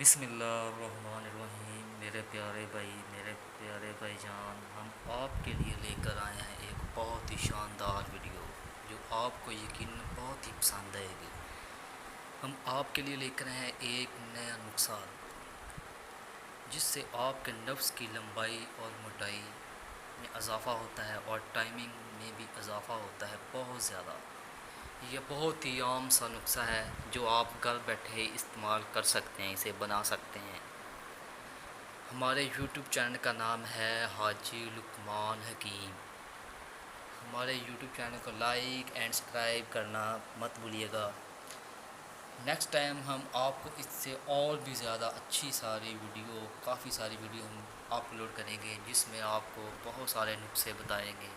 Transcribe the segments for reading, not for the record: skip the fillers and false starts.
بسم اللہ الرحمن الرحیم۔ میرے پیارے بھائی، میرے پیارے بھائی جان، ہم آپ کے لیے لے کر آئے ہیں ایک بہت ہی شاندار ویڈیو جو آپ کو یقیناً بہت ہی پسند آئے گی۔ ہم آپ کے لیے لے کر آئے ہیں ایک نیا نسخہ جس سے آپ کے نفس کی لمبائی اور موٹائی میں اضافہ ہوتا ہے اور ٹائمنگ میں بھی اضافہ ہوتا ہے بہت زیادہ۔ یہ بہت ہی عام سا نسخہ ہے جو آپ گھر بیٹھے استعمال کر سکتے ہیں، اسے بنا سکتے ہیں۔ ہمارے یوٹیوب چینل کا نام ہے حاجی لقمان حکیم۔ ہمارے یوٹیوب چینل کو لائک اینڈ سبسکرائب کرنا مت بھولیے گا۔ نیکسٹ ٹائم ہم آپ کو اس سے اور بھی زیادہ کافی ساری ویڈیو ہم اپلوڈ کریں گے جس میں آپ کو بہت سارے نسخے بتائیں گے،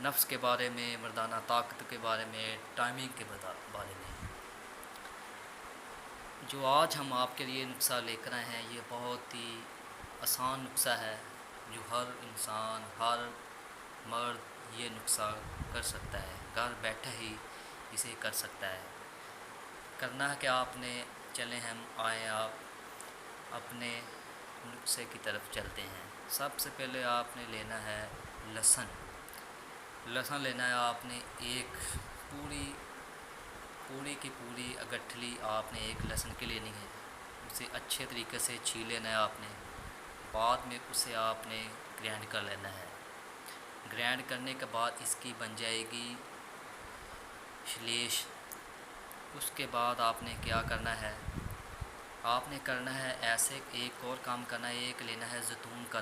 نفس کے بارے میں، مردانہ طاقت کے بارے میں، ٹائمنگ کے بارے میں۔ جو آج ہم آپ کے لیے نسخہ لے کر آئے ہیں یہ بہت ہی آسان نسخہ ہے جو ہر انسان، ہر مرد یہ نسخہ کر سکتا ہے، گھر بیٹھے ہی اسے کر سکتا ہے۔ کرنا ہے کہ آپ نے آپ اپنے نسخے کی طرف چلتے ہیں۔ سب سے پہلے آپ نے لینا ہے لہسن لینا ہے آپ نے ایک پوری کی پوری گٹھلی آپ نے ایک لہسن کی لینی ہے۔ اسے اچھے طریقے سے چھیل لینا ہے آپ نے، بعد میں اسے آپ نے گرائنڈ کر لینا ہے۔ گرائنڈ کرنے کے بعد اس کی بن جائے گی شلیش۔ اس کے بعد آپ نے کیا کرنا ہے، آپ نے کرنا ہے ایسے ایک اور کام کرنا ہے، ایک لینا ہے زیتون کا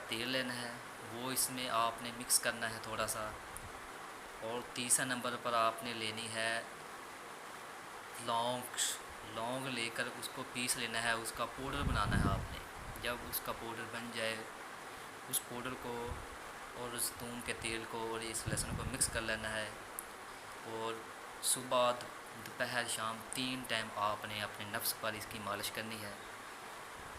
تیل لینا ہے، وہ اس میں آپ نے مکس کرنا ہے تھوڑا سا۔ اور تیسرا نمبر پر آپ نے لینی ہے لونگ لے کر اس کو پیس لینا ہے، اس کا پاؤڈر بنانا ہے آپ نے۔ جب اس کا پاؤڈر بن جائے اس پاؤڈر کو اور زیتون کے تیل کو اور اس لہسن کو مکس کر لینا ہے، اور صبح دوپہر شام 3 ٹائم آپ نے اپنے نفس پر اس کی مالش کرنی ہے۔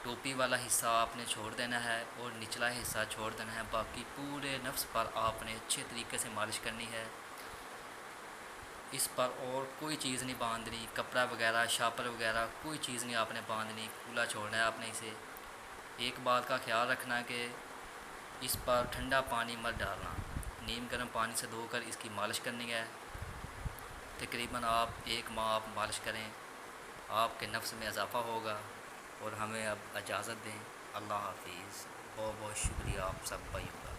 ٹوپی والا حصہ آپ نے چھوڑ دینا ہے اور نچلا حصہ چھوڑ دینا ہے، باقی پورے نفس پر آپ نے اچھے طریقے سے مالش کرنی ہے۔ اس پر اور کوئی چیز نہیں باندھنی، کپڑا وغیرہ، شاپر وغیرہ کوئی چیز نہیں آپ نے باندھنی، کھلا چھوڑنا ہے آپ نے اسے۔ ایک بات کا خیال رکھنا کہ اس پر ٹھنڈا پانی مت ڈالنا، نیم گرم پانی سے دھو کر اس کی مالش کرنی ہے۔ تقریباً آپ 1 ماہ آپ مالش کریں، آپ کے نفس میں اضافہ ہوگا۔ اور ہمیں اب اجازت دیں، اللہ حافظ۔ بہت بہت شکریہ آپ سب بھائیوں کا۔